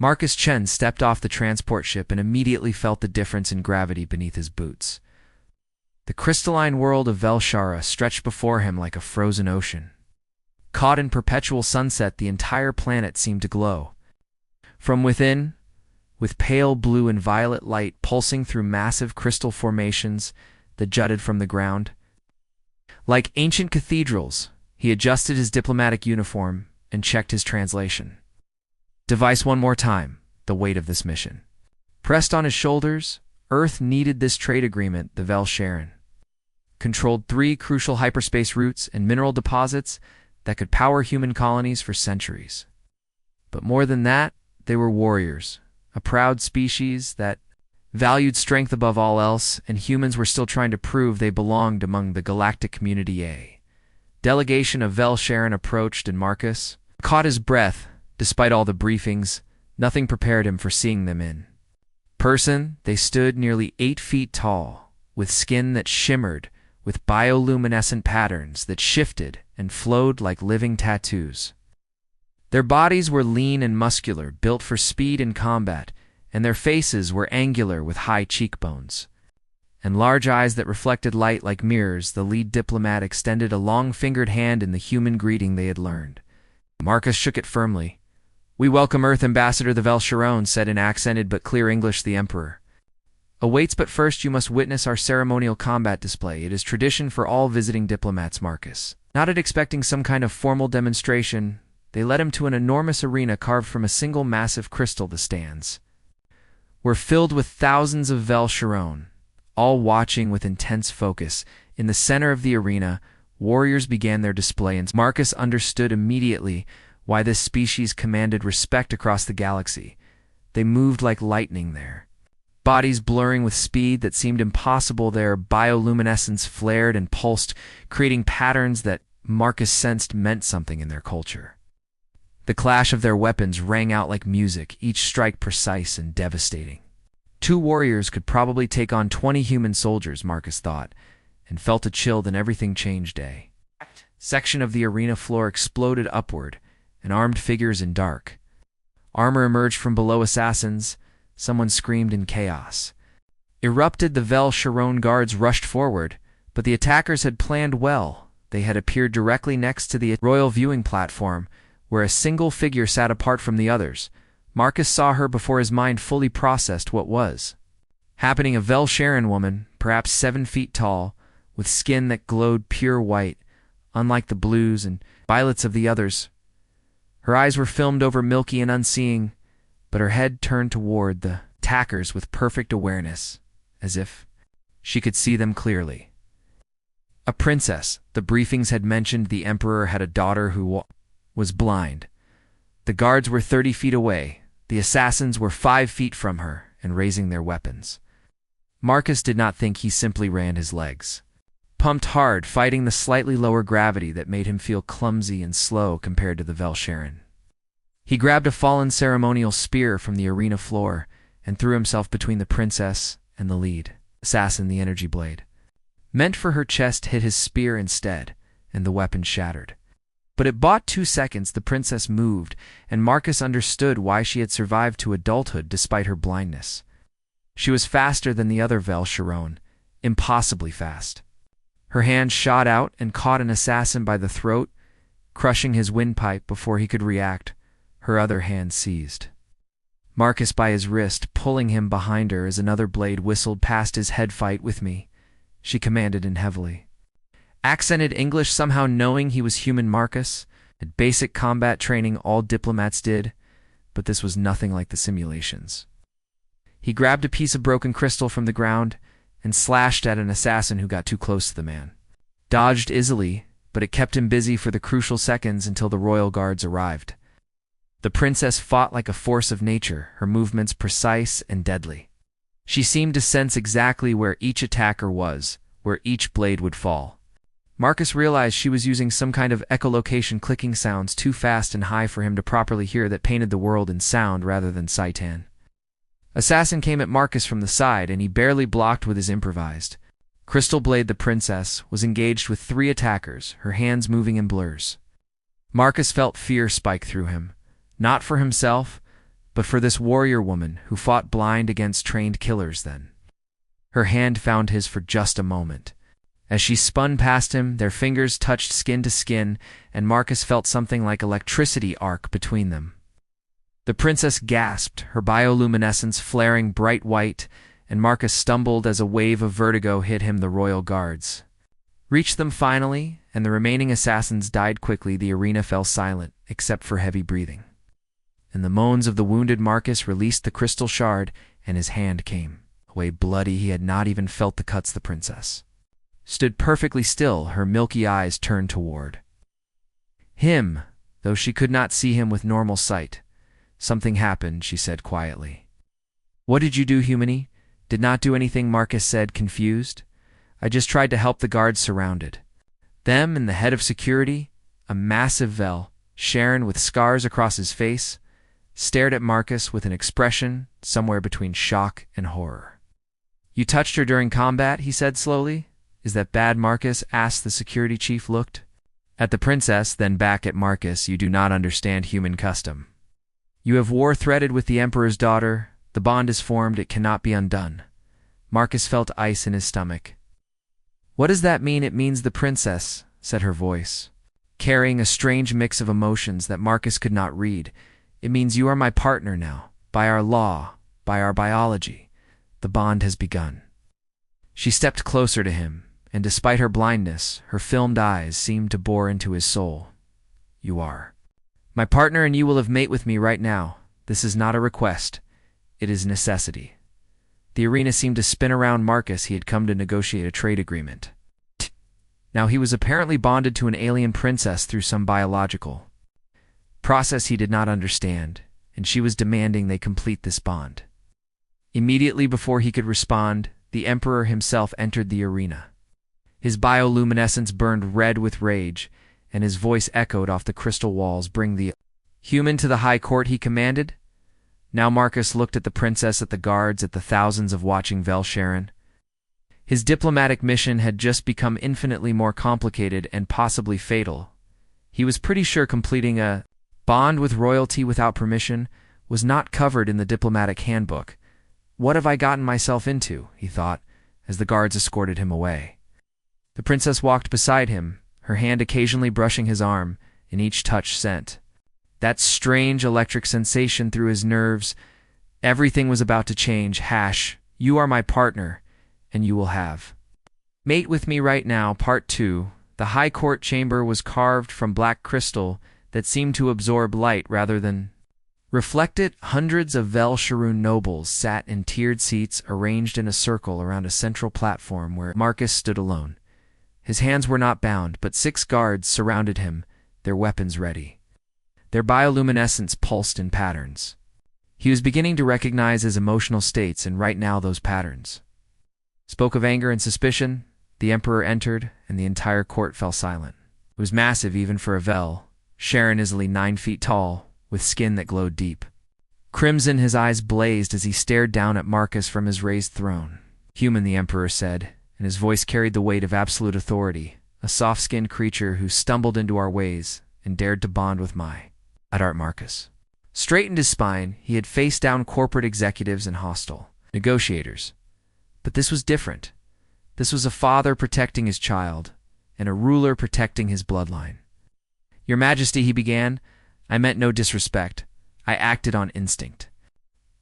Marcus Chen stepped off the transport ship and immediately felt the difference in gravity beneath his boots. The crystalline world of Velshara stretched before him like a frozen ocean. Caught in perpetual sunset, the entire planet seemed to glow. From within, with pale blue and violet light pulsing through massive crystal formations that jutted from the ground. Like ancient cathedrals, he adjusted his diplomatic uniform and checked his translation. Device one more time, the weight of this mission. Pressed on his shoulders, Earth needed this trade agreement, the Velsharan. Controlled 3 crucial hyperspace routes and mineral deposits that could power human colonies for centuries. But more than that, they were warriors, a proud species that valued strength above all else, and humans were still trying to prove they belonged among the galactic community. A delegation of Velsharan approached, and Marcus caught his breath. Despite all the briefings, nothing prepared him for seeing them in person. They stood nearly 8 feet tall, with skin that shimmered with bioluminescent patterns that shifted and flowed like living tattoos. Their bodies were lean and muscular, built for speed and combat, and their faces were angular with high cheekbones and large eyes that reflected light like mirrors. The lead diplomat extended a long-fingered hand in the human greeting they had learned. Marcus shook it firmly. "We welcome Earth Ambassador the Velsharan," said in accented but clear English the Emperor. "Awaits, but first you must witness our ceremonial combat display. It is tradition for all visiting diplomats." Marcus nodded, expecting some kind of formal demonstration. They led him to an enormous arena carved from a single massive crystal. The stands were filled with thousands of Velsharan, all watching with intense focus. In the center of the arena, warriors began their display, and Marcus understood immediately why this species commanded respect across the galaxy. They moved like lightning there, bodies blurring with speed that seemed impossible. Their bioluminescence flared and pulsed, creating patterns that Marcus sensed meant something in their culture. The clash of their weapons rang out like music, each strike precise and devastating. 2 warriors could probably take on 20 human soldiers, Marcus thought, and felt a chill. Then everything changed. A section of the arena floor exploded upward, and armed figures in dark armor emerged from below. Assassins, someone screamed in chaos. Erupted. The Velsharan guards rushed forward, but the attackers had planned well. They had appeared directly next to the royal viewing platform, where a single figure sat apart from the others. Marcus saw her before his mind fully processed what was happening. A Velsharan woman, perhaps 7 feet tall, with skin that glowed pure white, unlike the blues and violets of the others. Her eyes were filmed over, milky and unseeing, but her head turned toward the attackers with perfect awareness, as if she could see them clearly. A princess. The briefings had mentioned the Emperor had a daughter who was blind. The guards were 30 feet away. The assassins were 5 feet from her and raising their weapons. Marcus did not think. He simply ran his legs, pumped hard, fighting the slightly lower gravity that made him feel clumsy and slow compared to the Velsharan. He grabbed a fallen ceremonial spear from the arena floor and threw himself between the princess and the lead assassin. The energy blade meant for her chest hit his spear instead, and the weapon shattered. But it bought 2 seconds. The princess moved, and Marcus understood why she had survived to adulthood despite her blindness. She was faster than the other Velsharan, impossibly fast. Her hand shot out and caught an assassin by the throat, crushing his windpipe before he could react. Her other hand seized Marcus by his wrist, pulling him behind her as another blade whistled past his head. "Fight with me," she commanded in heavily accented English, somehow knowing he was human. Marcus had basic combat training all diplomats did, but this was nothing like the simulations. He grabbed a piece of broken crystal from the ground and slashed at an assassin who got too close to the man. Dodged easily, but it kept him busy for the crucial seconds until the royal guards arrived. The princess fought like a force of nature, her movements precise and deadly. She seemed to sense exactly where each attacker was, where each blade would fall. Marcus realized she was using some kind of echolocation, clicking sounds too fast and high for him to properly hear, that painted the world in sound rather than sight. Assassin came at Marcus from the side, and he barely blocked with his improvised crystal blade. The princess was engaged with 3 attackers, her hands moving in blurs. Marcus felt fear spike through him, not for himself, but for this warrior woman who fought blind against trained killers then. Her hand found his for just a moment. As she spun past him, their fingers touched skin to skin, and Marcus felt something like electricity arc between them. The princess gasped, her bioluminescence flaring bright white, and Marcus stumbled as a wave of vertigo hit him. The royal guards reached them finally, and the remaining assassins died quickly. The arena fell silent, except for heavy breathing. And the moans of the wounded Marcus released the crystal shard, and his hand came away bloody. He had not even felt the cuts. The princess stood perfectly still, her milky eyes turned toward him, though she could not see him with normal sight. Something happened, she said quietly. What did you do, humany? Did not do anything, Marcus said, confused. I just tried to help the guards surrounded them, and the head of security, a massive Vel, Sharon with scars across his face, stared at Marcus with an expression somewhere between shock and horror. You touched her during combat, he said slowly. Is that bad, Marcus? Asked the security chief. Looked at the princess, then back at Marcus. You do not understand human custom. You have war threaded with the emperor's daughter. The bond is formed. It cannot be undone. Marcus felt ice in his stomach. What does that mean? It means the princess, said her voice, carrying a strange mix of emotions that Marcus could not read. It means you are my partner now. By our law, by our biology, the bond has begun. She stepped closer to him, and despite her blindness, her filmed eyes seemed to bore into his soul. You are my partner, and you will have mate with me right now. This is not a request. It is necessity. The arena seemed to spin around Marcus. He had come to negotiate a trade agreement. Now he was apparently bonded to an alien princess through some biological process he did not understand, and she was demanding they complete this bond. Immediately before he could respond, the emperor himself entered the arena. His bioluminescence burned red with rage, and his voice echoed off the crystal walls. Bring the human to the high court, he commanded. Now Marcus looked at the princess, at the guards, at the thousands of watching Vel Sharon. His diplomatic mission had just become infinitely more complicated and possibly fatal. He was pretty sure completing a bond with royalty without permission was not covered in the diplomatic handbook. What have I gotten myself into? He thought, as the guards escorted him away. The princess walked beside him, her hand occasionally brushing his arm, and each touch sent that strange electric sensation through his nerves. Everything was about to change. You are my partner, and you will have mate with me right now. Part 2. The high court chamber was carved from black crystal that seemed to absorb light rather than reflect it. Hundreds of Vel Sharoon nobles sat in tiered seats arranged in a circle around a central platform where Marcus stood alone. His hands were not bound, but 6 guards surrounded him, their weapons ready. Their bioluminescence pulsed in patterns. He was beginning to recognize his emotional states, and right now those patterns spoke of anger and suspicion. The emperor entered, and the entire court fell silent. It was massive even for a Vel. Sharon easily 9 feet tall, with skin that glowed deep crimson. His eyes blazed as he stared down at Marcus from his raised throne. Human, the emperor said, and his voice carried the weight of absolute authority. A soft-skinned creature who stumbled into our ways and dared to bond with my Art. Marcus straightened his spine. He had faced down corporate executives and hostile negotiators. But this was different. This was a father protecting his child, and a ruler protecting his bloodline. Your Majesty, he began, I meant no disrespect. I acted on instinct.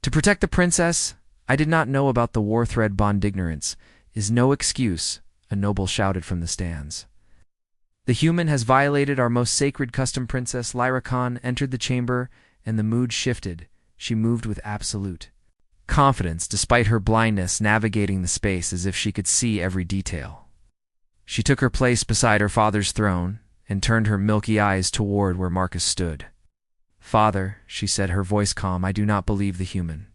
To protect the princess, I did not know about the war thread bond. Ignorance is no excuse, a noble shouted from the stands. The human has violated our most sacred custom. Princess Lyra Khan entered the chamber, and the mood shifted. She moved with absolute confidence, despite her blindness, navigating the space as if she could see every detail. She took her place beside her father's throne and turned her milky eyes toward where Marcus stood. Father, she said, her voice calm, I do not believe the human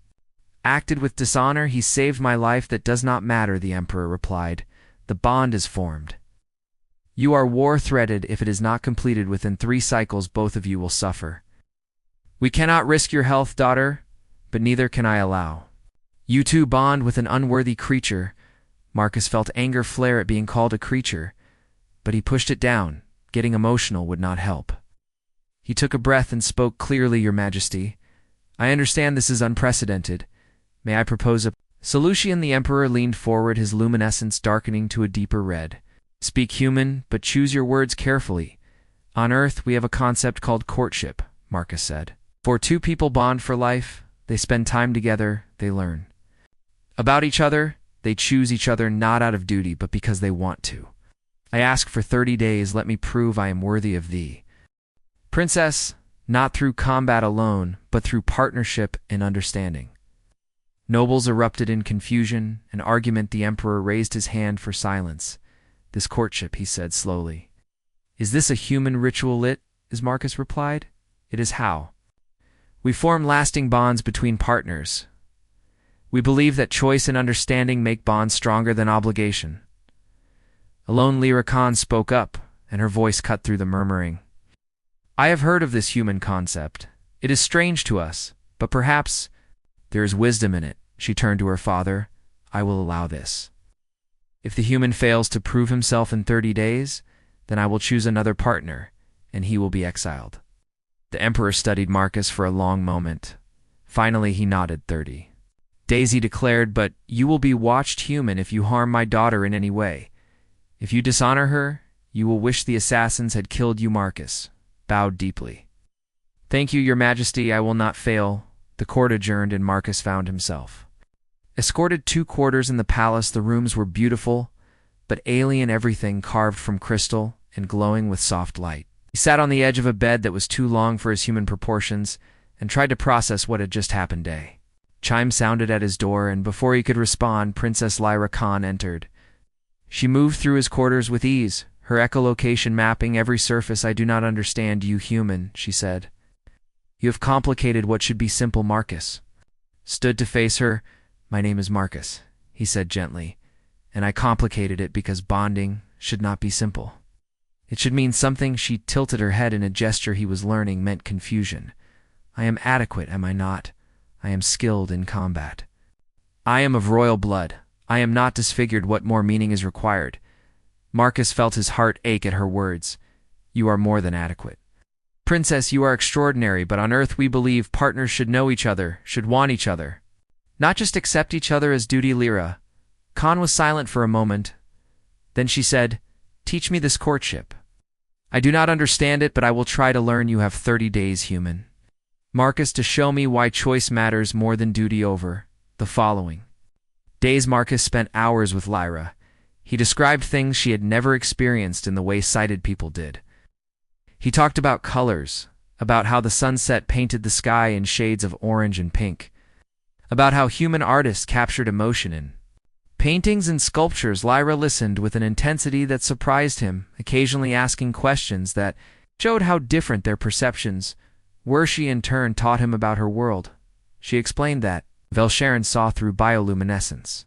acted with dishonor. He saved my life. That does not matter, the emperor replied. The bond is formed. You are war-threaded. If it is not completed within 3 cycles, both of you will suffer. We cannot risk your health, daughter, but neither can I allow you to bond with an unworthy creature. Marcus felt anger flare at being called a creature, but he pushed it down. Getting emotional would not help. He took a breath and spoke clearly. Your Majesty, I understand this is unprecedented. May I propose a solution? The Emperor leaned forward, his luminescence darkening to a deeper red. Speak human, but choose your words carefully. On Earth, we have a concept called courtship, Marcus said. For two people bond for life, they spend time together, they learn about each other, they choose each other not out of duty, but because they want to. I ask for 30 days, let me prove I am worthy of thee. Princess, not through combat alone, but through partnership and understanding. Nobles erupted in confusion and argument. The Emperor raised his hand for silence. This courtship, he said slowly. Is this a human ritual? As Marcus replied. It is how we form lasting bonds between partners. We believe that choice and understanding make bonds stronger than obligation. Alone Lyra Khan spoke up, and her voice cut through the murmuring. I have heard of this human concept. It is strange to us, but perhaps there is wisdom in it. She turned to her father. I will allow this. If the human fails to prove himself in 30 days, then I will choose another partner, and he will be exiled. The Emperor studied Marcus for a long moment. Finally, he nodded. 30 days, he declared, but you will be watched human if you harm my daughter in any way. If you dishonor her, you will wish the assassins had killed you. Marcus bowed deeply. Thank you, Your Majesty, I will not fail. The court adjourned, and Marcus found himself escorted 2 quarters in the palace. The rooms were beautiful, but alien, everything carved from crystal and glowing with soft light. He sat on the edge of a bed that was too long for his human proportions and tried to process what had just happened. Chimes sounded at his door, and before he could respond, Princess Lyra Khan entered. She moved through his quarters with ease, her echolocation mapping every surface. I do not understand you, human, she said. You have complicated what should be simple. Marcus stood to face her. My name is Marcus, he said gently, and I complicated it because bonding should not be simple. It should mean something. She tilted her head in a gesture he was learning meant confusion. I am adequate, am I not? I am skilled in combat. I am of royal blood. I am not disfigured. What more meaning is required? Marcus felt his heart ache at her words. You are more than adequate. Princess, you are extraordinary, but on Earth we believe partners should know each other, should want each other. Not just accept each other as duty. Lyra Khan was silent for a moment. Then she said, teach me this courtship. I do not understand it, but I will try to learn. You have 30 days, human. Marcus, to show me why choice matters more than duty. Over the following days, Marcus spent hours with Lyra. He described things she had never experienced in the way sighted people did. He talked about colors, about how the sunset painted the sky in shades of orange and pink, about how human artists captured emotion in paintings and sculptures. Lyra listened with an intensity that surprised him, occasionally asking questions that showed how different their perceptions were. She in turn taught him about her world. She explained that Velsharan saw through bioluminescence,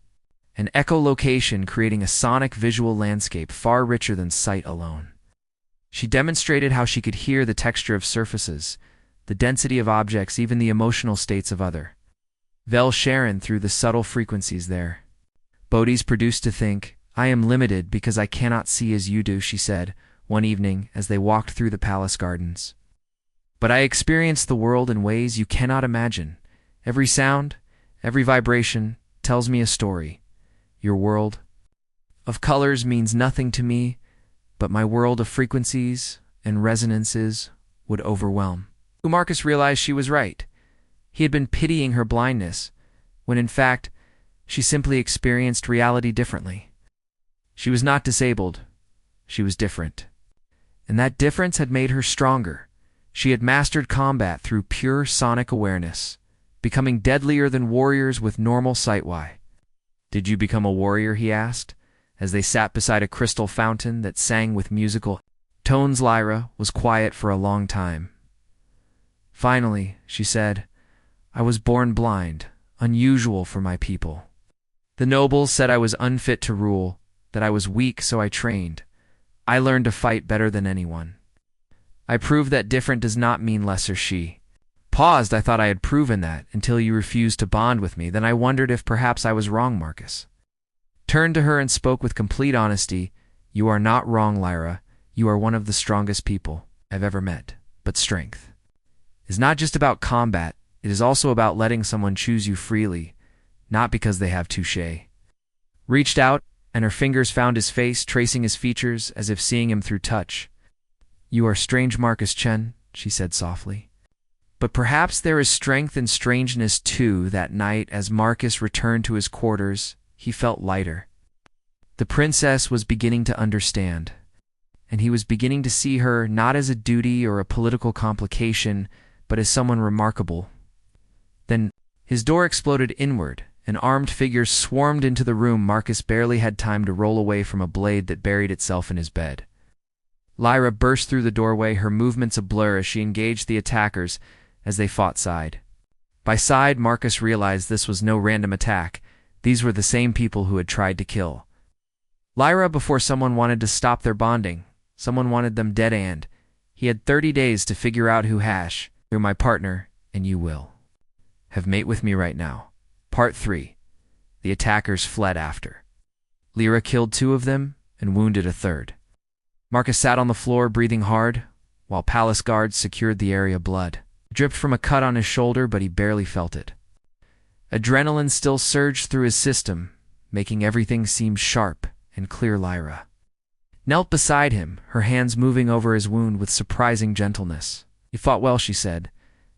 an echolocation creating a sonic visual landscape far richer than sight alone. She demonstrated how she could hear the texture of surfaces, the density of objects, even the emotional states of other Velsharan through the subtle frequencies there. Bodhi's produced to think, I am limited because I cannot see as you do, she said, one evening as they walked through the palace gardens. But I experience the world in ways you cannot imagine. Every sound, every vibration tells me a story. Your world of colors means nothing to me, but my world of frequencies and resonances would overwhelm. Marcus realized she was right. He had been pitying her blindness, when in fact, she simply experienced reality differently. She was not disabled. She was different. And that difference had made her stronger. She had mastered combat through pure sonic awareness, becoming deadlier than warriors with normal sight. Why did you become a warrior? He asked, as they sat beside a crystal fountain that sang with musical tones. Lyra was quiet for a long time. Finally, she said, I was born blind, unusual for my people. The nobles said I was unfit to rule, that I was weak, so I trained. I learned to fight better than anyone. I proved that different does not mean lesser. She paused. I thought I had proven that until you refused to bond with me. Then I wondered if perhaps I was wrong. Marcus turned to her and spoke with complete honesty. You are not wrong, Lyra. You are one of the strongest people I've ever met. But strength is not just about combat. It is also about letting someone choose you freely, not because they have touche. Reached out, and her fingers found his face, tracing his features as if seeing him through touch. You are strange, Marcus Chen, she said softly. But perhaps there is strength in strangeness too. That night, as Marcus returned to his quarters, he felt lighter. The princess was beginning to understand, and he was beginning to see her not as a duty or a political complication, but as someone remarkable. Then his door exploded inward. An armed figure swarmed into the room. Marcus barely had time to roll away from a blade that buried itself in his bed. Lyra burst through the doorway, her movements a blur as she engaged the attackers as they fought side by side. Marcus realized this was no random attack. These were the same people who had tried to kill Lyra before. Someone wanted to stop their bonding. Someone wanted them dead, and he had 30 days to figure out who. You're my partner, and you will have mate with me right now. Part 3. The attackers fled after Lyra killed 2 of them and wounded a 3rd. Marcus sat on the floor, breathing hard, while palace guards secured the area. Blood dripped from a cut on his shoulder, but he barely felt it. Adrenaline still surged through his system, making everything seem sharp and clear. Lyra knelt beside him, her hands moving over his wound with surprising gentleness. You fought well, she said.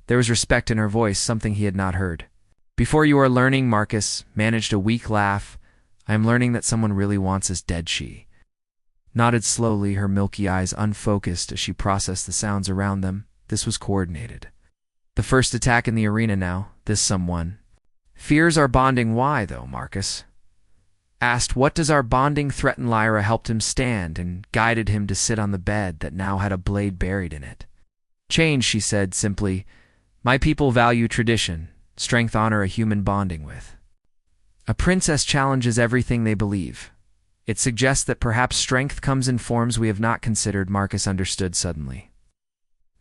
There was respect in her voice, something he had not heard before. You are learning, Marcus managed a weak laugh. I am learning that someone really wants us dead. She nodded slowly, her milky eyes unfocused as she processed the sounds around them. This was coordinated. The first attack in the arena now. This someone fears our bonding. Why, though? Marcus asked. What does our bonding threaten? Lyra helped him stand and guided him to sit on the bed that now had a blade buried in it. Change, she said simply. My people value tradition, strength, honor, a human bonding with. A princess challenges everything they believe. It suggests that perhaps strength comes in forms we have not considered. Marcus understood suddenly.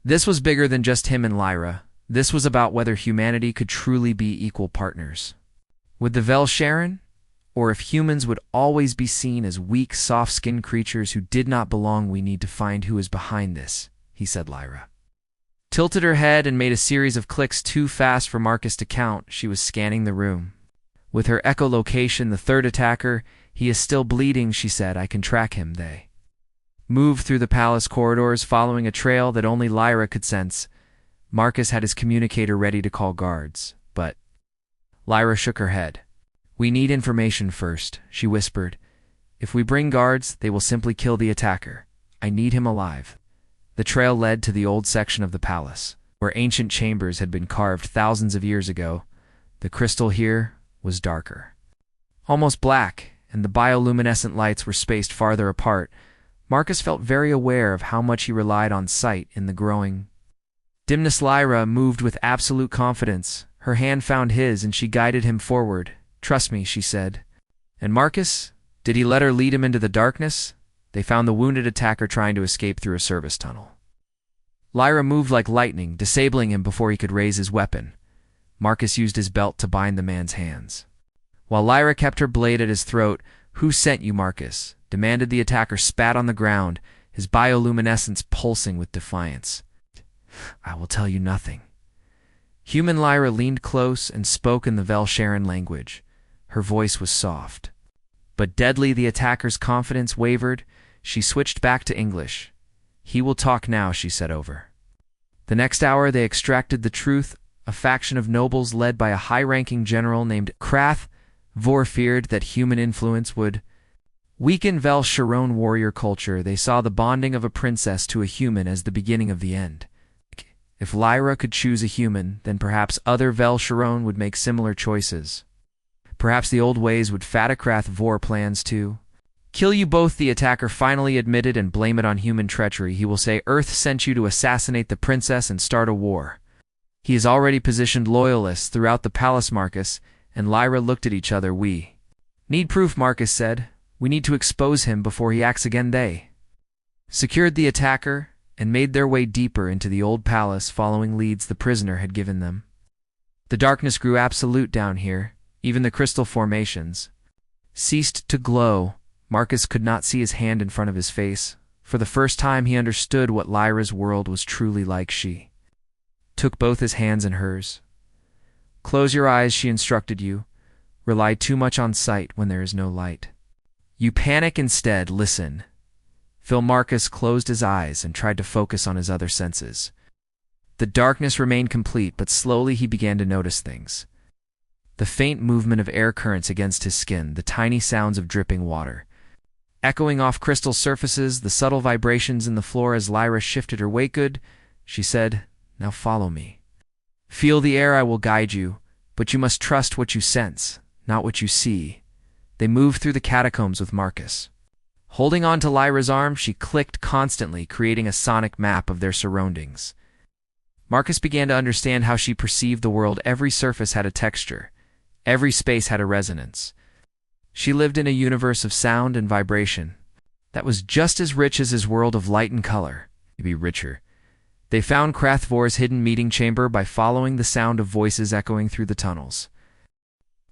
This was bigger than just him and Lyra. This was about whether humanity could truly be equal partners with the Velsharan, or if humans would always be seen as weak, soft-skinned creatures who did not belong. We need to find who is behind this, he said. Lyra tilted her head and made a series of clicks too fast for Marcus to count. She was scanning the room. With her echolocation, the 3rd attacker, he is still bleeding, she said. I can track him. They moved through the palace corridors, following a trail that only Lyra could sense. Marcus had his communicator ready to call guards, but Lyra shook her head. We need information first, she whispered. If we bring guards, they will simply kill the attacker. I need him alive. The trail led to the old section of the palace, where ancient chambers had been carved thousands of years ago. The crystal here was darker, almost black, and the bioluminescent lights were spaced farther apart. Marcus felt very aware of how much he relied on sight in the growing dimness. Lyra moved with absolute confidence. Her hand found his, and she guided him forward. Trust me, she said. And Marcus? Did he let her lead him into the darkness? They found the wounded attacker trying to escape through a service tunnel. Lyra moved like lightning, disabling him before he could raise his weapon. Marcus used his belt to bind the man's hands, while Lyra kept her blade at his throat. Who sent you, Marcus? Demanded the attacker. Spat on the ground, his bioluminescence pulsing with defiance. I will tell you nothing. Human Lyra leaned close and spoke in the Velsharan language. Her voice was soft, but deadly. The attacker's confidence wavered. She switched back to English. He will talk now, she said over. The next hour they extracted the truth. A faction of nobles led by a high-ranking general named Krath Vor feared that human influence would weaken Velsharan warrior culture. They saw the bonding of a princess to a human as the beginning of the end. If Lyra could choose a human, then perhaps other Velsharan would make similar choices. Perhaps the old ways would Krath Vor plans to kill you both, the attacker finally admitted, and blame it on human treachery. He will say Earth sent you to assassinate the princess and start a war. He has already positioned loyalists throughout the palace. Marcus and Lyra looked at each other. We need proof, Marcus said. We need to expose him before he acts again. They secured the attacker and made their way deeper into the old palace, following leads the prisoner had given them. The darkness grew absolute down here. Even the crystal formations ceased to glow. Marcus could not see his hand in front of his face. For the first time he understood what Lyra's world was truly like. She took both his hands in hers. Close your eyes, she instructed you. Rely too much on sight when there is no light. You panic instead, listen. Phil Marcus closed his eyes and tried to focus on his other senses. The darkness remained complete, but slowly he began to notice things. The faint movement of air currents against his skin, the tiny sounds of dripping water. Echoing off crystal surfaces, the subtle vibrations in the floor as Lyra shifted her weight. Good, she said, now follow me. Feel the air, I will guide you, but you must trust what you sense, not what you see. They moved through the catacombs with Marcus. Holding on to Lyra's arm, she clicked constantly, creating a sonic map of their surroundings. Marcus began to understand how she perceived the world. Every surface had a texture. Every space had a resonance. She lived in a universe of sound and vibration that was just as rich as his world of light and color, maybe richer. They found Krathvor's hidden meeting chamber by following the sound of voices echoing through the tunnels.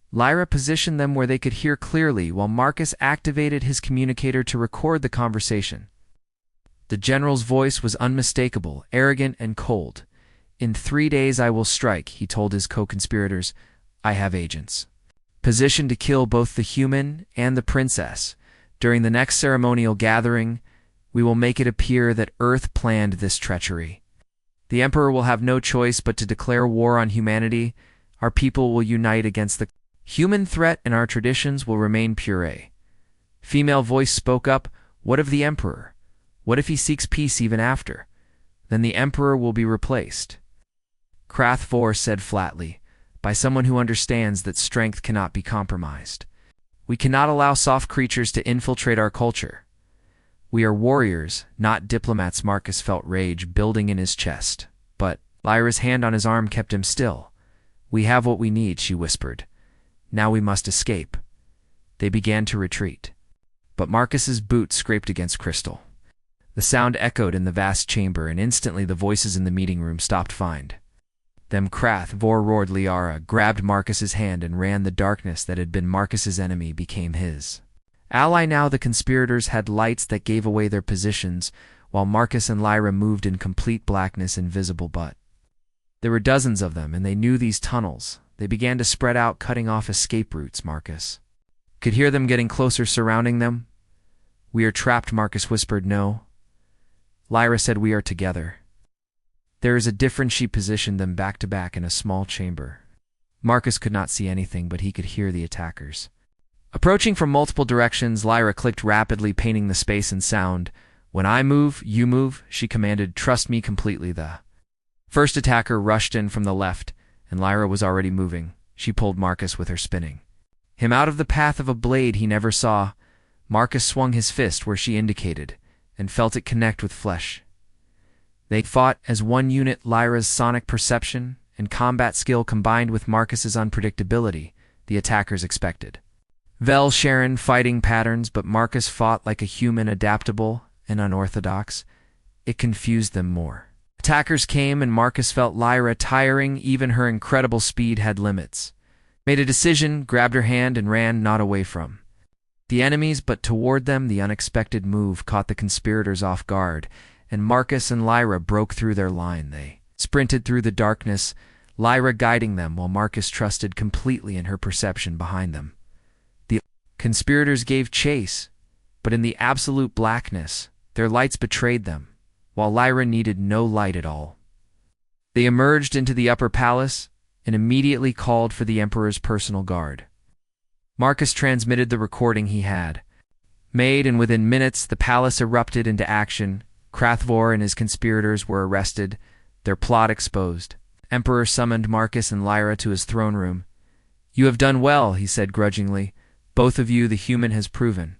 Lyra positioned them where they could hear clearly, while Marcus activated his communicator to record the conversation. The general's voice was unmistakable, arrogant, and cold. In 3 days I will strike, he told his co-conspirators. I have agents positioned to kill both the human and the princess. During the next ceremonial gathering, we will make it appear that Earth planned this treachery. The Emperor will have no choice but to declare war on humanity. Our people will unite against the human threat, and our traditions will remain pure. Female voice spoke up. What of the Emperor? What if he seeks peace even after? Then the Emperor will be replaced. Krathvor said flatly, by someone who understands that strength cannot be compromised. We cannot allow soft creatures to infiltrate our culture. We are warriors, not diplomats. Marcus felt rage building in his chest, but Lyra's hand on his arm kept him still. We have what we need, she whispered. Now we must escape. They began to retreat, but Marcus's boots scraped against crystal. The sound echoed in the vast chamber, and instantly the voices in the meeting room stopped. Find them, Krathvor roared. Liara grabbed Marcus's hand and ran. The darkness that had been Marcus's enemy became his ally. Now the conspirators had lights that gave away their positions, while Marcus and Lyra moved in complete blackness, invisible. But there were dozens of them, and they knew these tunnels. They began to spread out, cutting off escape routes. Marcus could hear them getting closer, surrounding them. We are trapped, Marcus whispered. No. Lyra said, we are together. There is a difference. She positioned them back to back in a small chamber. Marcus could not see anything, but he could hear the attackers approaching from multiple directions. Lyra clicked rapidly, painting the space and sound. When I move, you move, she commanded. Trust me completely. The first attacker rushed in from the left, and Lyra was already moving. She pulled Marcus with her, spinning him out of the path of a blade he never saw. Marcus swung his fist where she indicated, and felt it connect with flesh. They fought as one unit. Lyra's sonic perception and combat skill combined with Marcus's unpredictability, the attackers expected Vel Sharon fighting patterns, but Marcus fought like a human, adaptable and unorthodox. It confused them more. Attackers came, and Marcus felt Lyra tiring. Even her incredible speed had limits. Made a decision, grabbed her hand, and ran, not away from the enemies, but toward them. The unexpected move caught the conspirators off guard, and Marcus and Lyra broke through their line. They sprinted through the darkness, Lyra guiding them while Marcus trusted completely in her perception behind them. The conspirators gave chase, but in the absolute blackness, their lights betrayed them, while Lyra needed no light at all. They emerged into the upper palace and immediately called for the Emperor's personal guard. Marcus transmitted the recording he had made, and within minutes the palace erupted into action. Krathvor and his conspirators were arrested, their plot exposed. Emperor summoned Marcus and Lyra to his throne room. You have done well, he said grudgingly. Both of you the human has proven.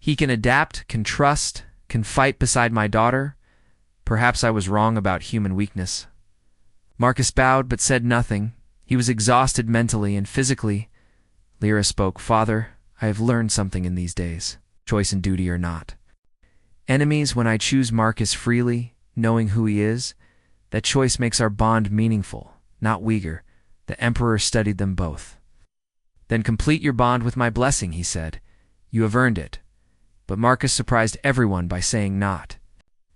He can adapt, can trust, can fight beside my daughter. Perhaps I was wrong about human weakness. Marcus bowed but said nothing. He was exhausted mentally and physically. Lyra spoke. Father, I have learned something in these days, choice and duty or not. Enemies, when I choose Marcus freely, knowing who he is, that choice makes our bond meaningful, not weaker. The Emperor studied them both. Then complete your bond with my blessing, he said. You have earned it. But Marcus surprised everyone by saying not.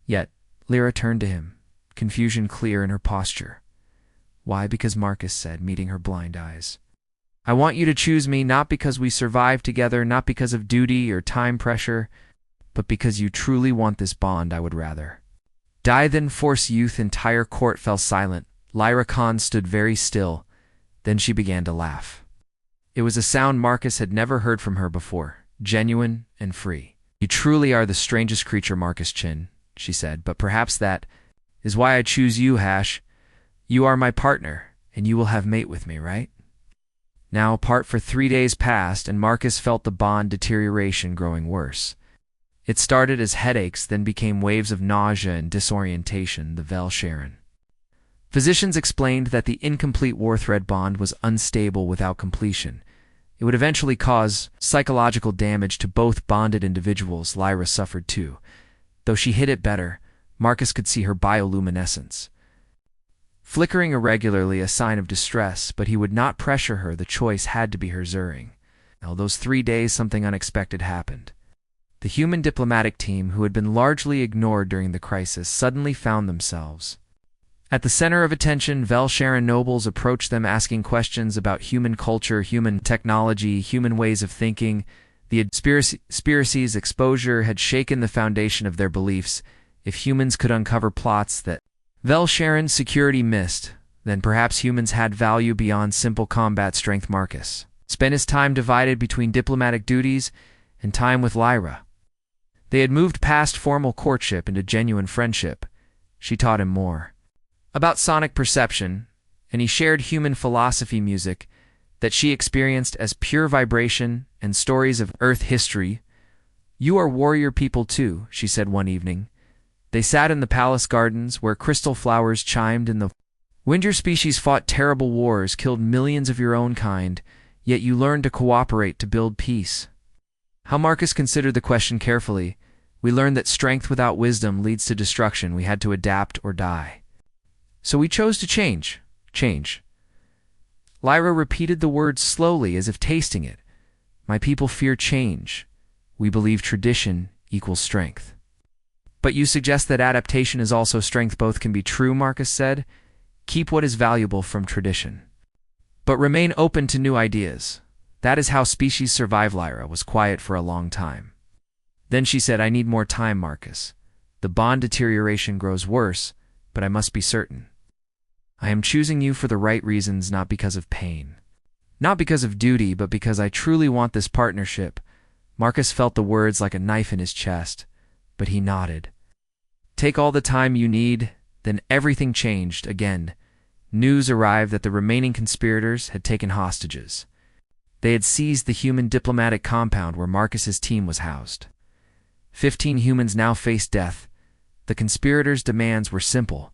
Yet, Lyra turned to him, confusion clear in her posture. Why? Because Marcus said, meeting her blind eyes. I want you to choose me not because we survived together, not because of duty or time pressure, but because you truly want this bond. I would rather die than force youth. Entire court fell silent. Lyra Khan stood very still. Then she began to laugh. It was a sound Marcus had never heard from her before, genuine and free. You truly are the strangest creature, Marcus Chin, she said, but perhaps that is why I choose you, Hash. You are my partner, and you will have mate with me, right? Now, apart for 3 days passed, and Marcus felt the bond deterioration growing worse. It started as headaches, then became waves of nausea and disorientation, the Vel Sharon. Physicians explained that the incomplete war thread bond was unstable without completion. It would eventually cause psychological damage to both bonded individuals. Lyra suffered too. Though she hid it better, Marcus could see her bioluminescence flickering irregularly, a sign of distress, but he would not pressure her. The choice had to be her Zuring. Now, those 3 days, something unexpected happened. The human diplomatic team, who had been largely ignored during the crisis, suddenly found themselves at the center of attention. Vel Sharon nobles approached them asking questions about human culture, human technology, human ways of thinking. The conspiracy's exposure had shaken the foundation of their beliefs. If humans could uncover plots that Vel Sharon's security missed, then perhaps humans had value beyond simple combat strength. Marcus spent his time divided between diplomatic duties and time with Lyra. They had moved past formal courtship into genuine friendship. She taught him more about sonic perception, and he shared human philosophy music that she experienced as pure vibration and stories of Earth history. You are warrior people too, she said one evening. They sat in the palace gardens where crystal flowers chimed in the wind. Your species fought terrible wars, killed millions of your own kind, yet you learned to cooperate to build peace. How Marcus considered the question carefully. We learned that strength without wisdom leads to destruction. We had to adapt or die. So we chose to change. Change. Lyra repeated the words slowly, as if tasting it. My people fear change. We believe tradition equals strength. But you suggest that adaptation is also strength. Both can be true, Marcus said. Keep what is valuable from tradition, but remain open to new ideas. That is how species survive. Lyra was quiet for a long time. Then she said, I need more time, Marcus. The bond deterioration grows worse, but I must be certain. I am choosing you for the right reasons, not because of pain. Not because of duty, but because I truly want this partnership. Marcus felt the words like a knife in his chest, but he nodded. Take all the time you need. Then everything changed again. News arrived that the remaining conspirators had taken hostages. They had seized the human diplomatic compound where Marcus's team was housed. 15 humans now faced death. The conspirators' demands were simple.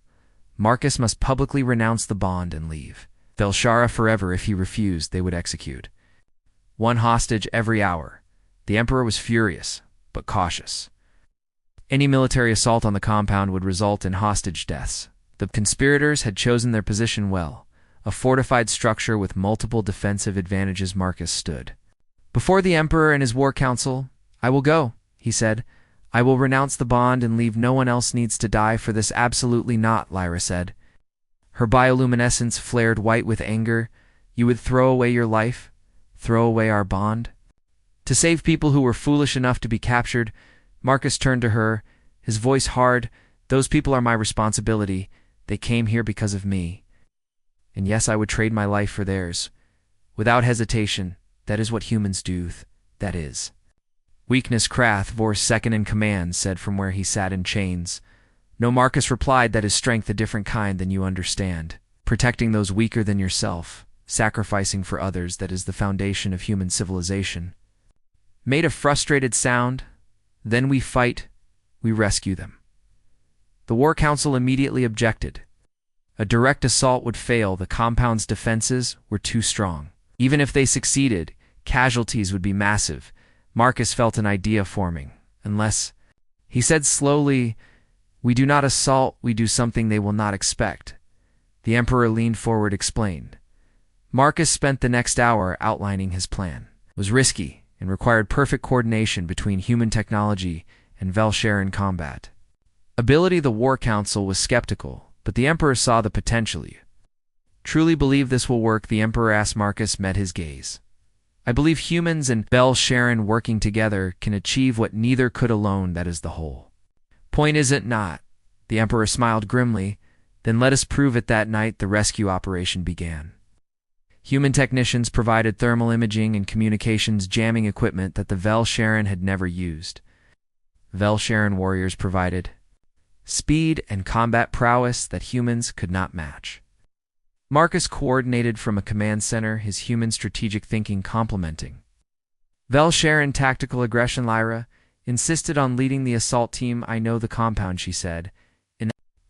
Marcus must publicly renounce the bond and leave Velshara forever. If he refused, they would execute 1 hostage every hour. The Emperor was furious, but cautious. Any military assault on the compound would result in hostage deaths. The conspirators had chosen their position well, a fortified structure with multiple defensive advantages. Marcus stood before the Emperor and his war council. I will go, he said. I will renounce the bond and leave. No one else needs to die for this. Absolutely not, Lyra said. Her bioluminescence flared white with anger. You would throw away your life? Throw away our bond? To save people who were foolish enough to be captured? Marcus turned to her, his voice hard. Those people are my responsibility. They came here because of me. And yes, I would trade my life for theirs. Without hesitation. That is what humans do. That is weakness. Krath, Vor's second in command, said from where he sat in chains. No, Marcus replied, that is strength, a different kind than you understand. Protecting those weaker than yourself. Sacrificing for others, that is the foundation of human civilization. Made a frustrated sound. Then we fight, we rescue them. The War Council immediately objected. A direct assault would fail. The compound's defenses were too strong. Even if they succeeded, casualties would be massive. Marcus felt an idea forming. Unless, he said slowly, we do not assault, we do something they will not expect. The Emperor leaned forward, explained. Marcus spent the next hour outlining his plan. It was risky and required perfect coordination between human technology and Vel Sharon combat ability. The War Council was skeptical, but the Emperor saw the potential. Truly believe this will work? The Emperor asked. Marcus met his gaze. I believe humans and Bel Sharon working together can achieve what neither could alone, that is the whole point, is it not? The Emperor smiled grimly. Then let us prove it. That night, the rescue operation began. Human technicians provided thermal imaging and communications jamming equipment that the Vel Sharon had never used. Vel Sharon warriors provided speed and combat prowess that humans could not match. Marcus coordinated from a command center, his human strategic thinking complementing Vel Sharon tactical aggression. Lyra insisted on leading the assault team. I know the compound, she said.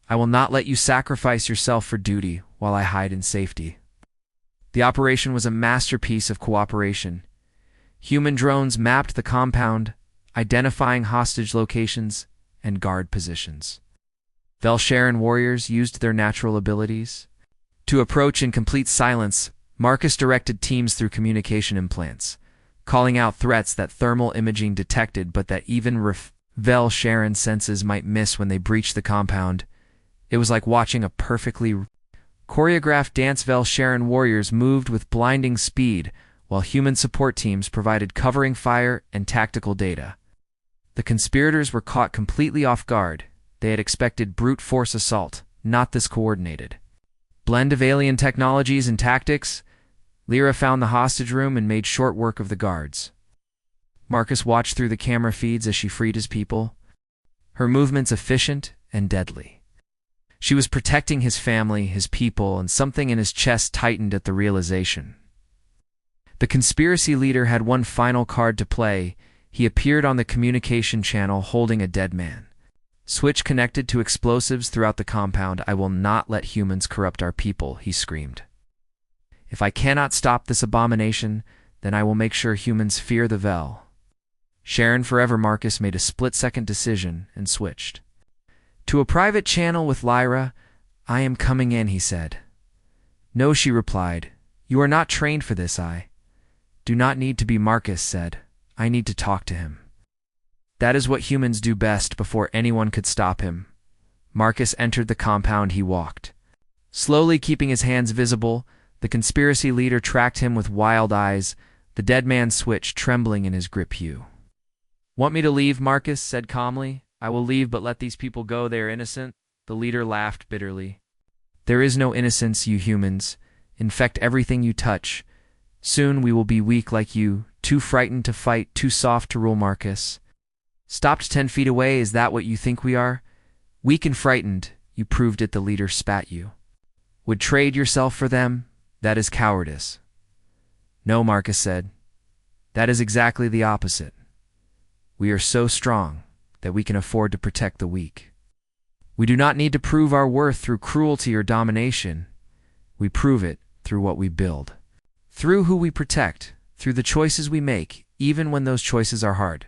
I will not let you sacrifice yourself for duty while I hide in safety. The operation was a masterpiece of cooperation. Human drones mapped the compound, identifying hostage locations and guard positions. Vel Sharon warriors used their natural abilities to approach in complete silence. Marcus directed teams through communication implants, calling out threats that thermal imaging detected but that even Vel Sharon senses might miss when they breached the compound. It was like watching a perfectly choreographed dance. Vel Sharon warriors moved with blinding speed, while human support teams provided covering fire and tactical data. The conspirators were caught completely off guard. They had expected brute force assault, not this coordinated blend of alien technologies and tactics. Lyra found the hostage room and made short work of the guards. Marcus watched through the camera feeds as she freed his people, her movements efficient and deadly. She was protecting his family, his people, and something in his chest tightened at the realization. The conspiracy leader had one final card to play. He appeared on the communication channel holding a dead man. Switch connected to explosives throughout the compound. I will not let humans corrupt our people, he screamed. If I cannot stop this abomination, then I will make sure humans fear the Vel Sharon forever. Marcus made a split-second decision and switched to a private channel with Lyra. I am coming in, he said. No, she replied. You are not trained for this. I do not need to be, Marcus said. I need to talk to him. That is what humans do best. Before anyone could stop him, Marcus entered the compound. He walked slowly, keeping his hands visible. The conspiracy leader tracked him with wild eyes, the dead man switch trembling in his grip. You want me to leave? Marcus said calmly. I will leave, but let these people go. They are innocent. The leader laughed bitterly. There is no innocence, you humans. Infect everything you touch. Soon we will be weak like you, too frightened to fight, too soft to rule. Marcus stopped 10 feet away. Is that what you think we are? Weak and frightened. You proved it. The leader spat. You would trade yourself for them? That is cowardice. No, Marcus said. That is exactly the opposite. We are so strong that we can afford to protect the weak. We do not need to prove our worth through cruelty or domination. We prove it through what we build, through who we protect, through the choices we make, even when those choices are hard.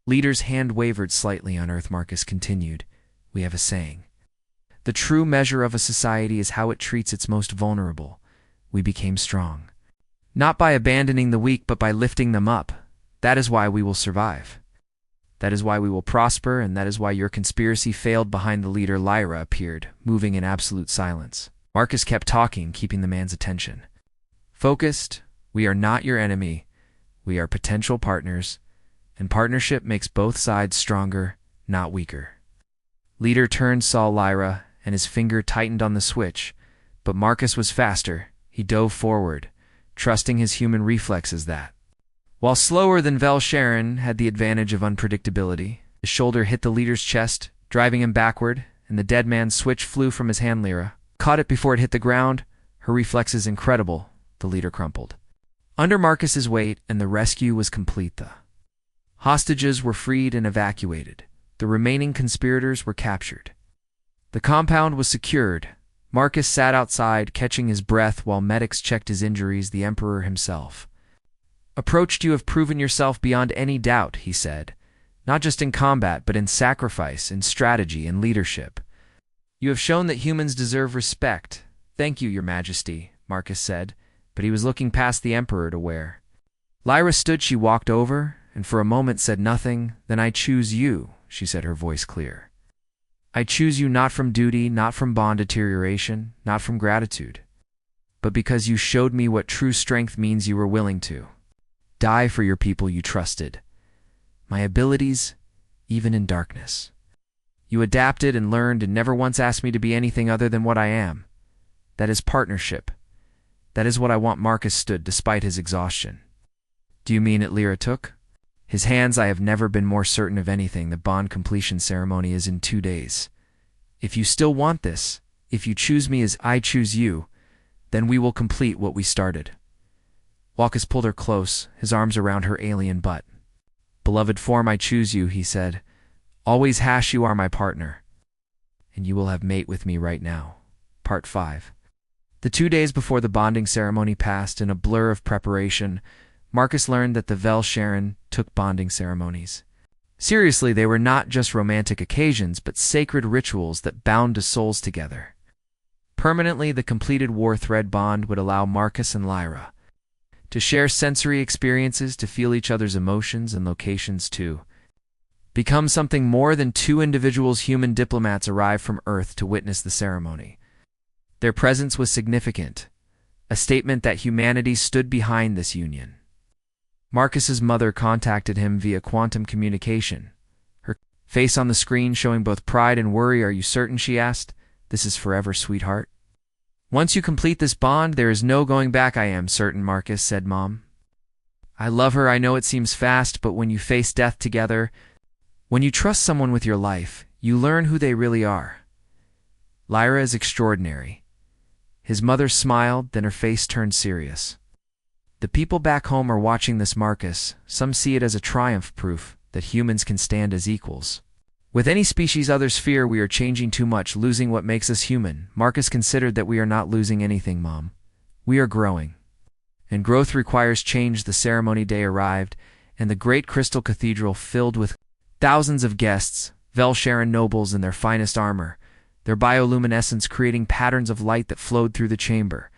Leader's hand wavered slightly on Earth. Marcus continued. We have a saying. The true measure of a society is how it treats its most vulnerable. We became strong, not by abandoning the weak, but by lifting them up. That is why we will survive. That is why we will prosper, and that is why your conspiracy failed. Behind the leader, Lyra appeared, moving in absolute silence. Marcus kept talking, keeping the man's attention focused. We are not your enemy. We are potential partners, and partnership makes both sides stronger, not weaker. Leader turned, saw Lyra, and his finger tightened on the switch, but Marcus was faster. He dove forward, trusting his human reflexes that, while slower than Vel Sharon, had the advantage of unpredictability. His shoulder hit the leader's chest, driving him backward, and the dead man's switch flew from his hand. Lyra caught it before it hit the ground. Her reflexes incredible. The leader crumpled under Marcus's weight, and the rescue was complete. The hostages were freed and evacuated. The remaining conspirators were captured. The compound was secured. Marcus sat outside, catching his breath while medics checked his injuries. The Emperor himself approached. You have proven yourself beyond any doubt, he said, not just in combat, but in sacrifice, in strategy, and leadership. You have shown that humans deserve respect. Thank you, Your Majesty, Marcus said, but he was looking past the Emperor to where Lyra stood. She walked over, and for a moment said nothing. Then I choose you, she said, her voice clear. I choose you not from duty, not from bond deterioration, not from gratitude. but because you showed me what true strength means. You were willing to die for your people you trusted. My abilities, even in darkness. You adapted and learned and never once asked me to be anything other than what I am. That is partnership. That is what I want. Marcus stood despite his exhaustion. Do you mean it? Lyra took his hands. I have never been more certain of anything. The bond completion ceremony is in 2 days. If you still want this, if you choose me as I choose you, then we will complete what we started. Walkus pulled her close, his arms around her alien butt. Beloved form, I choose you, he said. Always you are my partner. And you will have mate with me right now. Part 5. The 2 days before the bonding ceremony passed in a blur of preparation. Marcus learned that the Vel Sharon took bonding ceremonies seriously. They were not just romantic occasions, but sacred rituals that bound the souls together. Permanently, the completed war thread bond would allow Marcus and Lyra to share sensory experiences, to feel each other's emotions and locations, to become something more than two individuals. Human diplomats arrived from Earth to witness the ceremony. Their presence was significant, a statement that humanity stood behind this union. Marcus's mother contacted him via quantum communication, her face on the screen showing both pride and worry. Are you certain? She asked. This is forever, sweetheart. Once you complete this bond, there is no going back. I am certain, Marcus said. Mom, I love her. I know it seems fast, but when you face death together, when you trust someone with your life, you learn who they really are. Lyra is extraordinary. His mother smiled, then her face turned serious. The people back home are watching this, Marcus. Some see it as a triumph, proof that humans can stand as equals with any species. Others fear we are changing too much, losing what makes us human. Marcus considered that we are not losing anything, Mom. We are growing. And growth requires change. The ceremony day arrived, and the great crystal cathedral filled with thousands of guests, Vel Sharon nobles in their finest armor, their bioluminescence creating patterns of light that flowed through the chamber.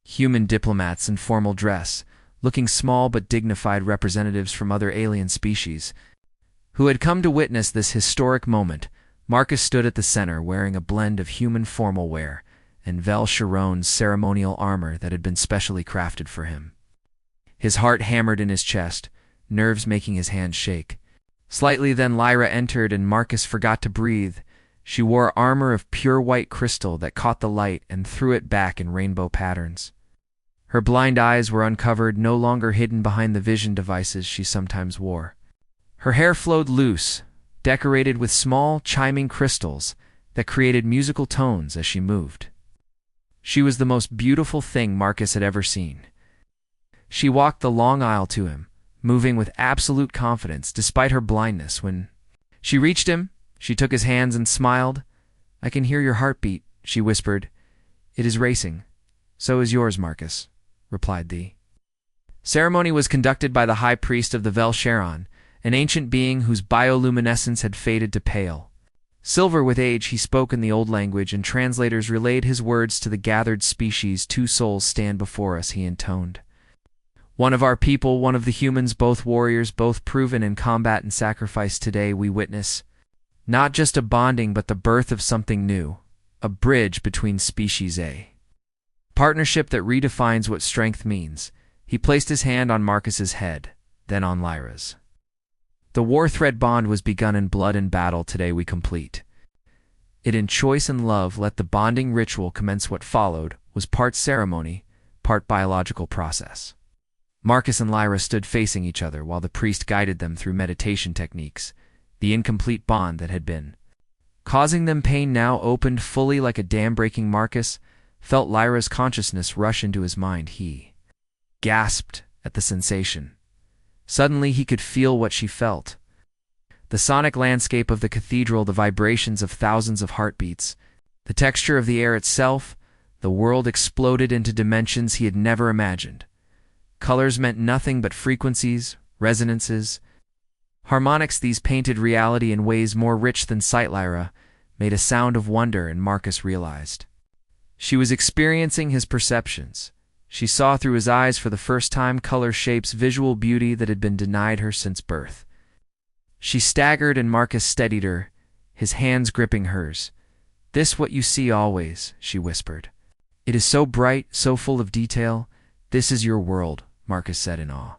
Human diplomats in formal dress, looking small but dignified, representatives from other alien species, who had come to witness this historic moment. Marcus stood at the center, wearing a blend of human formal wear and Vel Sharon's ceremonial armor that had been specially crafted for him. His heart hammered in his chest, nerves making his hands shake. Slightly then Lyra entered, and Marcus forgot to breathe. She wore armor of pure white crystal that caught the light and threw it back in rainbow patterns. Her blind eyes were uncovered, no longer hidden behind the vision devices she sometimes wore. Her hair flowed loose, decorated with small, chiming crystals that created musical tones as she moved. She was the most beautiful thing Marcus had ever seen. She walked the long aisle to him, moving with absolute confidence despite her blindness. When she reached him, she took his hands and smiled. I can hear your heartbeat, she whispered. It is racing. So is yours, Marcus, replied the ceremony was conducted by the high priest of the Vel Sharon, an ancient being whose bioluminescence had faded to pale silver with age. He spoke in the old language, and translators relayed his words to the gathered species. Two souls stand before us, he intoned. One of our people, one of the humans, both warriors, both proven in combat and sacrifice. Today we witness not just a bonding, but the birth of something new, a bridge between species, a partnership that redefines what strength means. He placed his hand on Marcus's head, then on Lyra's. The war thread bond was begun in blood and battle. Today we complete it in choice and love. Let the bonding ritual commence. What followed was part ceremony, part biological process. Marcus and Lyra stood facing each other while the priest guided them through meditation techniques. The incomplete bond that had been causing them pain now opened fully like a dam breaking. Marcus felt Lyra's consciousness rush into his mind. He gasped at the sensation. Suddenly he could feel what she felt. The sonic landscape of the cathedral, the vibrations of thousands of heartbeats, the texture of the air itself. The world exploded into dimensions he had never imagined. Colors meant nothing but frequencies, resonances, harmonics. These painted reality in ways more rich than sight. Lyra made a sound of wonder, and Marcus realized she was experiencing his perceptions. She saw through his eyes for the first time, color, shapes, visual beauty that had been denied her since birth. She staggered, and Marcus steadied her, his hands gripping hers. This what you see always, she whispered. It is so bright, so full of detail. This is your world, Marcus said in awe.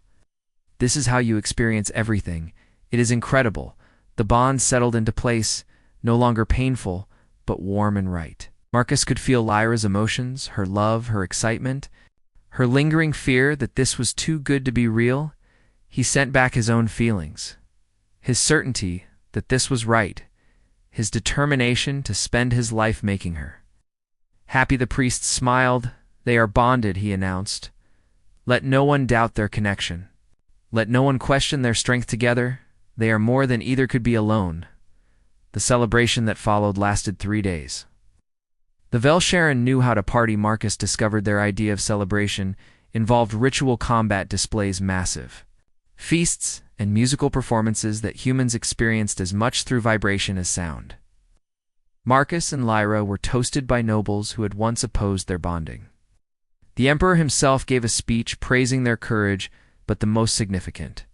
This is how you experience everything. It is incredible. The bond settled into place, no longer painful, but warm and right. Marcus could feel Lyra's emotions, her love, her excitement, her lingering fear that this was too good to be real. He sent back his own feelings, his certainty that this was right, his determination to spend his life making her. Happy the priest smiled. They are bonded, he announced. Let no one doubt their connection. Let no one question their strength together. They are more than either could be alone. The celebration that followed lasted 3 days. The Velsharan knew how to party. Marcus discovered their idea of celebration involved ritual combat displays, massive feasts, and musical performances that humans experienced as much through vibration as sound. Marcus and Lyra were toasted by nobles who had once opposed their bonding. The emperor himself gave a speech praising their courage, but the most significant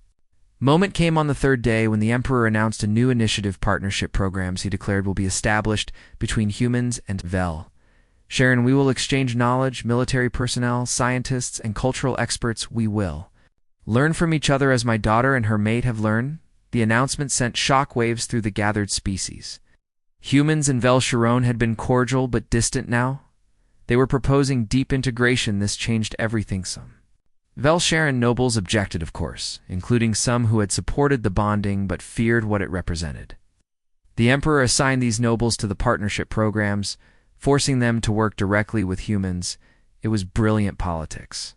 moment came on the 3rd day when the emperor announced a new initiative. Partnership programs he declared will be established between humans and Vel. Sharon, we will exchange knowledge, military personnel, scientists, and cultural experts. We will learn from each other as my daughter and her mate have learned. The announcement sent shockwaves through the gathered species. Humans and Velsharan had been cordial but distant now. They were proposing deep integration. This changed everything some. Velsharan nobles objected, of course, including some who had supported the bonding but feared what it represented. The emperor assigned these nobles to the partnership programs, forcing them to work directly with humans. It was brilliant politics.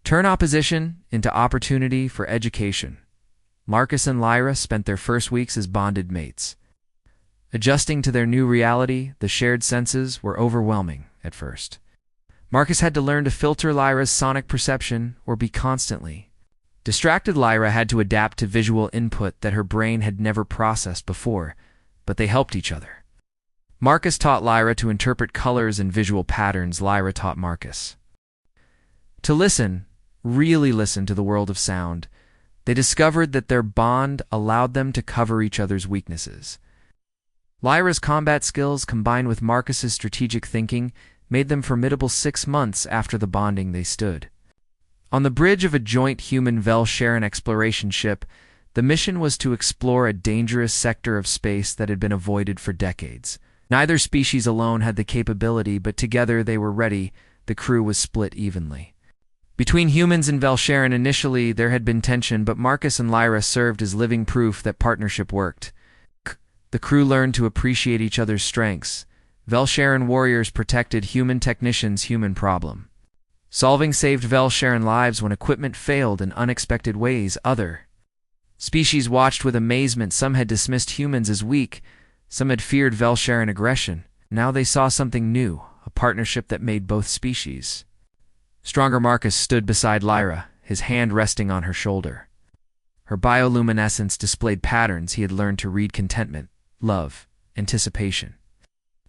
Turn opposition into opportunity for education. Marcus and Lyra spent their first weeks as bonded mates. Adjusting to their new reality, the shared senses were overwhelming at first. Marcus had to learn to filter Lyra's sonic perception or be constantly distracted. Lyra had to adapt to visual input that her brain had never processed before, but they helped each other. Marcus taught Lyra to interpret colors and visual patterns. Lyra taught Marcus to listen, really listen to the world of sound. They discovered that their bond allowed them to cover each other's weaknesses. Lyra's combat skills combined with Marcus's strategic thinking made them formidable. 6 months after the bonding, they stood on the bridge of a joint human-Velsharan exploration ship. The mission was to explore a dangerous sector of space that had been avoided for decades. Neither species alone had the capability, but together they were ready. The crew was split evenly between humans and Velsharan. Initially, there had been tension, but Marcus and Lyra served as living proof that partnership worked. The crew learned to appreciate each other's strengths. Velsharan warriors protected human technicians' human problem. Solving saved Velsharan lives when equipment failed in unexpected ways. Other species watched with amazement. Some had dismissed humans as weak. Some had feared Velsharan aggression. Now they saw something new, a partnership that made both species stronger. Marcus stood beside Lyra, his hand resting on her shoulder. Her bioluminescence displayed patterns he had learned to read: contentment, love, anticipation.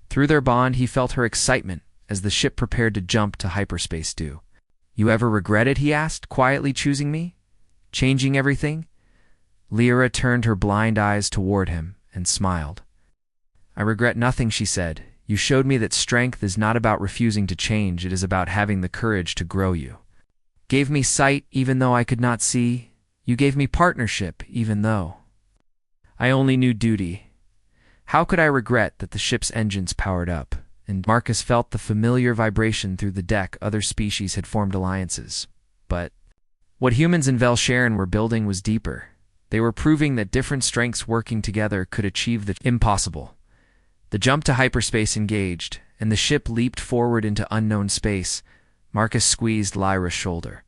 Through their bond, he felt her excitement as the ship prepared to jump to hyperspace. Do you ever regret it, he asked, quietly choosing me? Changing everything? Lyra turned her blind eyes toward him and smiled. I regret nothing, she said. You showed me that strength is not about refusing to change, it is about having the courage to grow. You gave me sight even though I could not see. You gave me partnership even though I only knew duty. How could I regret that the ship's engines powered up? And Marcus felt the familiar vibration through the deck. Other species had formed alliances. But what humans and Velsharan were building was deeper. They were proving that different strengths working together could achieve the impossible. The jump to hyperspace engaged, and the ship leaped forward into unknown space. Marcus squeezed Lyra's shoulder,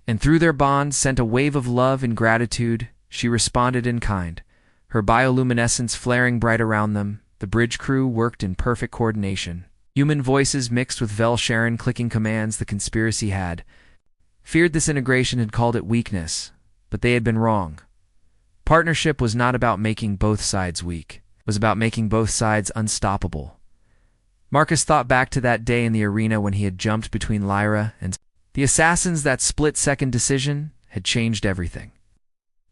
and through their bond sent a wave of love and gratitude. She responded in kind, her bioluminescence flaring bright around them. The bridge crew worked in perfect coordination. Human voices mixed with Velsharan clicking commands. The conspiracy had feared this integration, had called it weakness, but they had been wrong. Partnership was not about making both sides weak. It was about making both sides unstoppable. Marcus thought back to that day in the arena when he had jumped between Lyra and the assassins. That split-second decision had changed everything.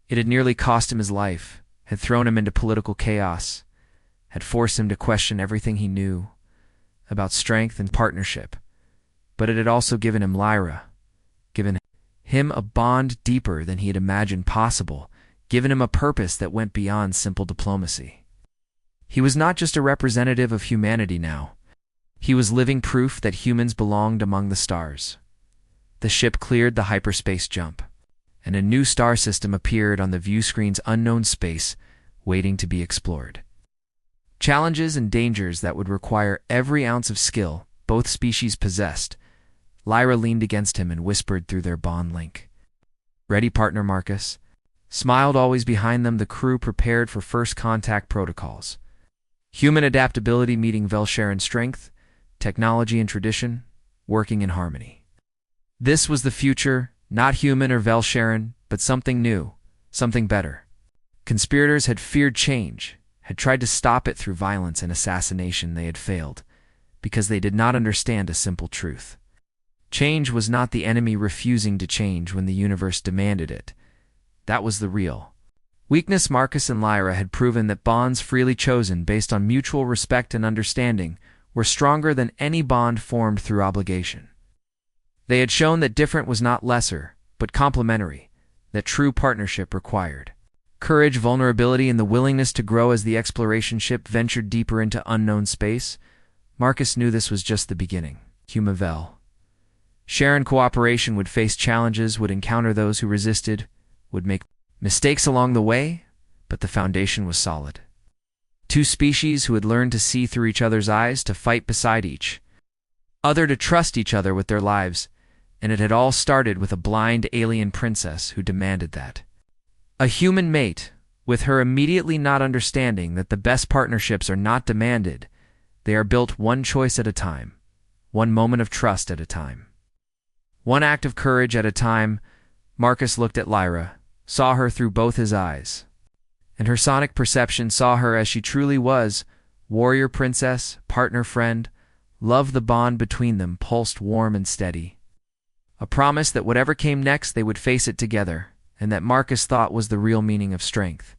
It had nearly cost him his life, had thrown him into political chaos, had forced him to question everything he knew about strength and partnership. but it had also given him Lyra, given him a bond deeper than he had imagined possible, given him a purpose that went beyond simple diplomacy. He was not just a representative of humanity now. He was living proof that humans belonged among the stars. The ship cleared the hyperspace jump, and a new star system appeared on the view screen's unknown space, waiting to be explored. Challenges and dangers that would require every ounce of skill both species possessed. Lyra leaned against him and whispered through their bond link. "Ready, partner Marcus?" Smiled always behind them, the crew prepared for first contact protocols. Human adaptability meeting Velsharan strength, technology and tradition, working in harmony. This was the future, not human or Velsharan, but something new, something better. Conspirators had feared change, had tried to stop it through violence and assassination. They had failed, because they did not understand a simple truth. Change was not the enemy refusing to change when the universe demanded it. That was the real weakness. Marcus and Lyra had proven that bonds freely chosen based on mutual respect and understanding were stronger than any bond formed through obligation. They had shown that different was not lesser, but complementary, that true partnership required courage, vulnerability, and the willingness to grow. As the exploration ship ventured deeper into unknown space, Marcus knew this was just the beginning. Sharon cooperation would face challenges, would encounter those who resisted, would make mistakes along the way, but the foundation was solid. Two species who had learned to see through each other's eyes, to fight beside each other, to trust each other with their lives, and it had all started with a blind alien princess who demanded that. A human mate, with her immediately not understanding that the best partnerships are not demanded, they are built one choice at a time, one moment of trust at a time. One act of courage at a time. Marcus looked at Lyra, saw her through both his eyes, and her sonic perception saw her as she truly was, warrior princess, partner friend. Love, the bond between them pulsed warm and steady. A promise that whatever came next they would face it together, and that Marcus thought was the real meaning of strength.